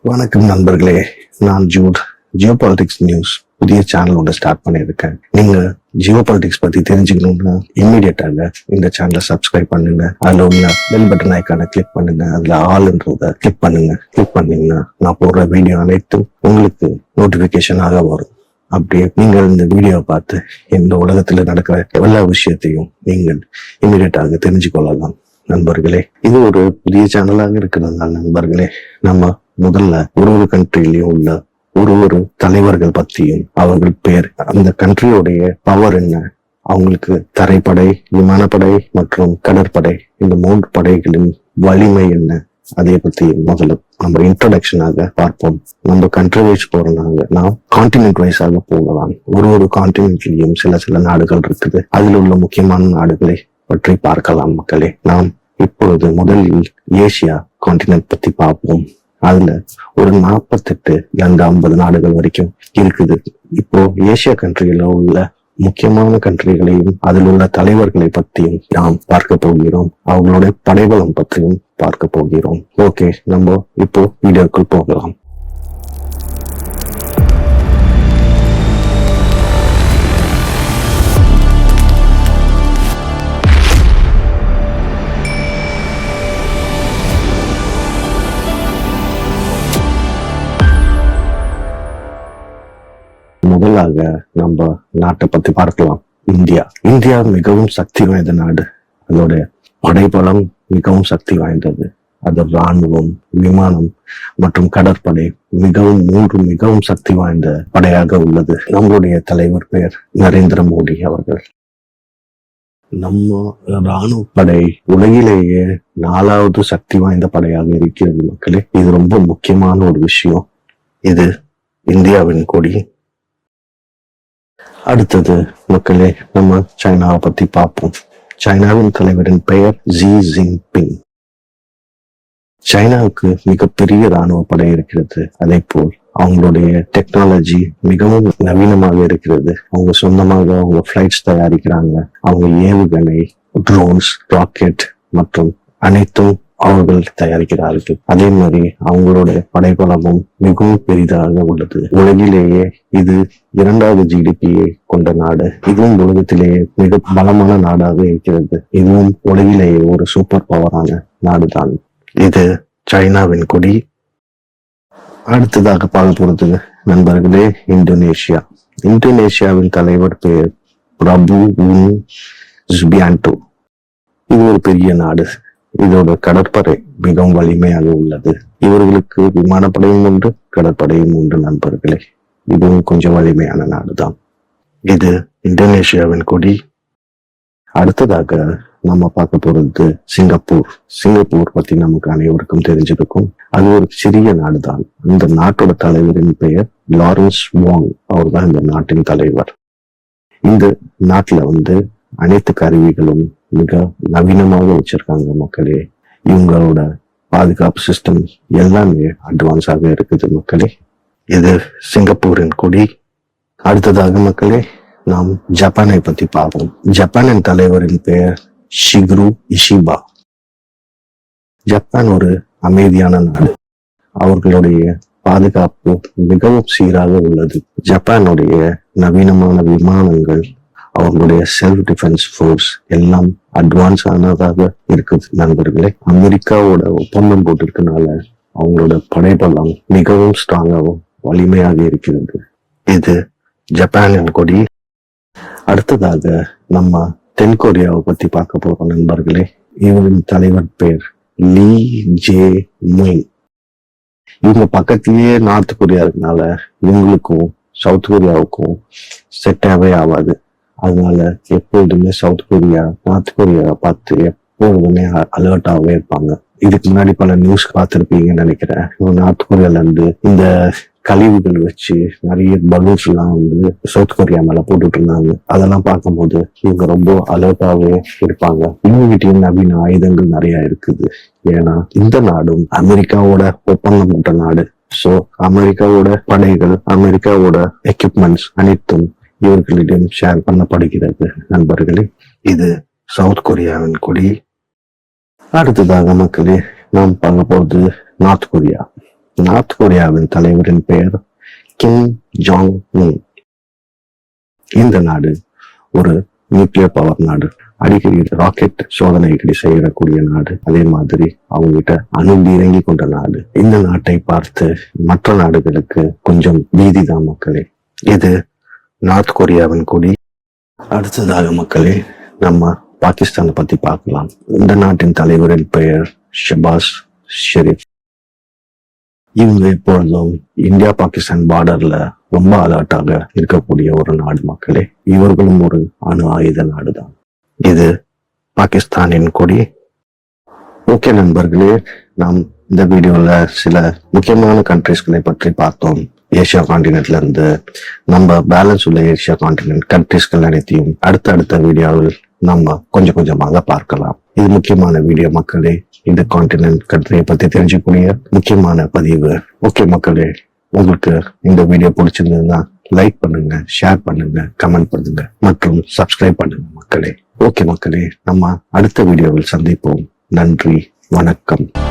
வணக்கம் நண்பர்களே, நான் ஜூட். ஜியோ பாலிடிக்ஸ் நியூஸ் புதிய சேனல் ஒன்று ஸ்டார்ட் பண்ணியிருக்கேன். நீங்க ஜியோ பாலிடிக்ஸ் பத்தி தெரிஞ்சுக்கணும்னா இம்மீடியட்டாக இந்த சேனலை சப்ஸ்கிரைப் பண்ணுங்க. அதுல உள்ள பெல் பட்டன் ஐக்கானை கிளிக் பண்ணுங்க. அதுல ஆல்ன்றத கிளிக் பண்ணுங்க. கிளிக் பண்ணீங்கன்னா நான் போடுற வீடியோ அனைத்தும் உங்களுக்கு நோட்டிபிகேஷனாக வரும். அப்படியே நீங்கள் இந்த வீடியோவை பார்த்து இந்த உலகத்துல நடக்கிற எல்லா விஷயத்தையும் நீங்கள் இம்மீடியட்டாக தெரிஞ்சு கொள்ளலாம். நண்பர்களே, இது ஒரு புதிய சேனலாக இருக்கிறதுனால நண்பர்களே, நம்ம முதல்ல ஒரு கண்ட்ரிலையும் உள்ள ஒரு தலைவர்கள் பத்தியும் அவர்கள் பேர், அந்த கண்ட்ரியோடைய பவர் என்ன, அவங்களுக்கு தரைப்படை, விமானப்படை மற்றும் கடற்படை, இந்த 3 படைகளின் வலிமை என்ன, அதை பத்தி முதல்ல நம்ம இன்ட்ரோடக்ஷனாக பார்ப்போம். நம்ம கண்ட்ரி வைஸ் போறனாங்க நாம் கான்டினென்ட் வைஸாக போகலாம். ஒரு கான்டினென்ட்லயும் சில நாடுகள் இருக்குது. அதில் உள்ள முக்கியமான நாடுகளை பற்றி பார்க்கலாம் மக்களே. நாம் இப்பொழுது முதலில் ஏசியா கான்டினென்ட் பத்தி பார்ப்போம். அதுல ஒரு 48-50 நாடுகள் வரைக்கும் இருக்குது. இப்போ ஏசியா கண்ட்ரியில உள்ள முக்கியமான கண்ட்ரிகளையும் அதில் உள்ள தலைவர்களை பற்றியும் நாம் பார்க்க போகிறோம். அவங்களுடைய படைபலம் பற்றியும் பார்க்க போகிறோம். ஓகே, நம்ம இப்போ வீடியோக்குள் போகலாம். முதலாக நம்ம நாட்டை பத்தி பார்க்கலாம். இந்தியா மிகவும் சக்தி வாய்ந்த நாடு. அதோட படைபலம் மிகவும் சக்தி வாய்ந்தது. அது ராணுவம், விமானம் மற்றும் கடற்படை மிகவும் சக்தி வாய்ந்த படையாக உள்ளது. நம்மளுடைய தலைவர் பெயர் நரேந்திர மோடி அவர்கள். நம்ம ராணுவ படை உலகிலேயே 4வது சக்தி வாய்ந்த படையாக இருக்கிறது மக்களே. இது ரொம்ப முக்கியமான ஒரு விஷயம். இது இந்தியாவின் கொடி. அடுத்தது மக்களே, நம்ம சைனாவை பத்தி பார்ப்போம். சைனாவின் தலைவரின் பெயர் ஜி ஜின்பிங். சைனாவுக்கு மிகப்பெரிய ராணுவ படை இருக்கிறது. அதே போல் அவங்களுடைய டெக்னாலஜி மிகவும் நவீனமாக இருக்கிறது. அவங்க சொந்தமாக அவங்க பிளைட்ஸ் தயாரிக்கிறாங்க. அவங்க ஏவுகணை, ட்ரோன்ஸ், ராக்கெட் மற்றும் அனைத்தும் அவர்கள் தயாரிக்கிறார்கள். அதே மாதிரி அவங்களோட படைபலமும் மிகவும் பெரிதாக உள்ளது. உலகிலேயே இது 2வது ஜிடிபியை கொண்ட நாடு. இதுவும் உலகத்திலேயே மிக பலமான நாடாக இருக்கிறது. இதுவும் உலகிலேயே ஒரு சூப்பர் பவரான நாடுதான். இது சைனாவின் கொடி. அடுத்ததாக பார்க்க போறது நண்பர்களே, இந்தோனேஷியாவின் தலைவர் பெயர் பிரபுவும் ஜுபியாண்டோ. இது ஒரு பெரிய நாடு. இதோட கடற்படை மிகவும் வலிமையாக உள்ளது. இவர்களுக்கு விமானப்படையும் உண்டு, கடற்படையும் உண்டு நண்பர்களே. இதுவும் கொஞ்சம் வலிமையான நாடுதான். இது இந்தோனேஷியாவின் கொடி. அடுத்ததாக நம்ம பார்க்க போறது சிங்கப்பூர் பத்தி நமக்கு அனைவருக்கும் தெரிஞ்சிருக்கும். அது ஒரு சிறிய நாடுதான். இந்த நாட்டோட தலைவரின் பெயர் லாரன்ஸ் வாங். அவர் தான் இந்த நாட்டின் தலைவர். இந்த நாட்டுல அனைத்து கருவிகளும் மிக நவீனமாக வச்சிருக்காங்க மக்களே. இவங்களோட பாதுகாப்பு சிஸ்டம் எல்லாமே அட்வான்ஸாக இருக்குது மக்களே. இது சிங்கப்பூரின் கொடி. அடுத்ததாக மக்களே, நாம் ஜப்பானை பத்தி பார்ப்போம். ஜப்பானின் தலைவரின் பெயர் ஷிகுரு இஷிபா. ஜப்பான் ஒரு அமைதியான நாடு. அவர்களுடைய பாதுகாப்பு மிகவும் சீராக உள்ளது. ஜப்பானுடைய நவீனமான விமானங்கள், அவங்களுடைய செல்ஃப் டிஃபென்ஸ் ஃபோர்ஸ் எல்லாம் அட்வான்ஸ் ஆனதாக இருக்குது நண்பர்களே. அமெரிக்காவோட ஒப்பந்தம் போட்டிருக்கனால அவங்களோட படைபலம் மிகவும் ஸ்ட்ராங்காகவும் வலிமையாக இருக்கிறது. இது ஜப்பானின் கொடி. அடுத்ததாக நம்ம தென்கொரியாவை பத்தி பார்க்க போறோம் நண்பர்களே. இவரின் தலைவர் பேர் லீ ஜே முய். இவங்க பக்கத்திலேயே நார்த் கொரியா இருக்கனால இவங்களுக்கும் சவுத் கொரியாவுக்கும் செட்டாவே ஆகாது. அதனால எப்பொழுதுமே சவுத் கொரியா நார்த் கொரியாவை பார்த்து எப்பொழுதுமே அலர்ட்டாவே இருப்பாங்க. இதுக்கு முன்னாடி பல நியூஸ் பார்த்திருப்பீங்கன்னு நினைக்கிறேன். நார்த் கொரியால இருந்து இந்த கழிவுகள் வச்சு நிறைய பலூன்ஸ் எல்லாம் சவுத் கொரியா மேல போட்டுட்டு இருந்தாங்க. அதெல்லாம் பார்க்கும்போது இவங்க ரொம்ப அலர்ட்டாவே இருப்பாங்க. இவங்ககிட்டயும் நவீன ஆயுதங்கள் நிறைய இருக்குது. ஏன்னா இந்த நாடும் அமெரிக்காவோட ஒப்பந்தம் போட்ட நாடு. சோ அமெரிக்காவோட படைகள், அமெரிக்காவோட எக்யூப்மெண்ட்ஸ் அனைத்தும் இவர்களிடம் ஷேர் பண்ணப்படுகிறது நண்பர்களே. இது சவுத் கொரியாவின் கொடி. அடுத்ததாக மக்களே, நாம் பார்க்க போவது நார்த் கொரியா. நார்த் கொரியாவின் தலைவரின் பெயர் கிம் ஜாங் உன். இந்த நாடு ஒரு நியூக்ளியர் பவர் நாடு. அடிக்கடி ராக்கெட் சோதனைகளை செய்யக்கூடிய நாடு. அதே மாதிரி அவங்க கிட்ட அணு இறங்கி கொண்ட நாடு. இந்த நாட்டை பார்த்து மற்ற நாடுகளுக்கு கொஞ்சம் பீதிதான் மக்களே. இது நார்த் கொரியாவின் கொடி. அடுத்ததாக மக்களே, நம்ம பாகிஸ்தானை பத்தி பார்க்கலாம். இந்த நாட்டின் தலைவரின் பெயர் ஷபாஸ் ஷெரீப். இவங்க எப்பொழுதும் இந்தியா பாகிஸ்தான் பார்டர்ல ரொம்ப அலர்ட்டாக இருக்கக்கூடிய ஒரு நாடு மக்களே. இவர்களும் ஒரு அணு ஆயுத நாடுதான். இது பாகிஸ்தானின் கொடி. ஓகே நண்பர்களே, நாம் இந்த வீடியோல சில முக்கியமான கண்ட்ரிஸ்களை பற்றி பார்த்தோம். ஏசியா காண்டினென்ட்ல இருந்து நம்ம பேலன்ஸ் உள்ள ஏசியா காண்டினென்ட் கண்ட்ரிஸ்கள் அனைத்தையும் அடுத்த வீடியோவில் நம்ம கொஞ்சம் கொஞ்சமாக பார்க்கலாம். இது முக்கியமான வீடியோ மக்களே. இந்த காண்டினென்ட் கண்ட்ரியை பத்தி தெரிஞ்சுக்கூடிய முக்கியமான பதிவு. ஓகே மக்களே, உங்களுக்கு இந்த வீடியோ பிடிச்சிருந்ததுன்னா லைக் பண்ணுங்க, ஷேர் பண்ணுங்க, கமெண்ட் பண்ணுங்க மற்றும் சப்ஸ்கிரைப் பண்ணுங்க மக்களே. ஓகே மக்களே, நம்ம அடுத்த வீடியோவில் சந்திப்போம். நன்றி, வணக்கம்.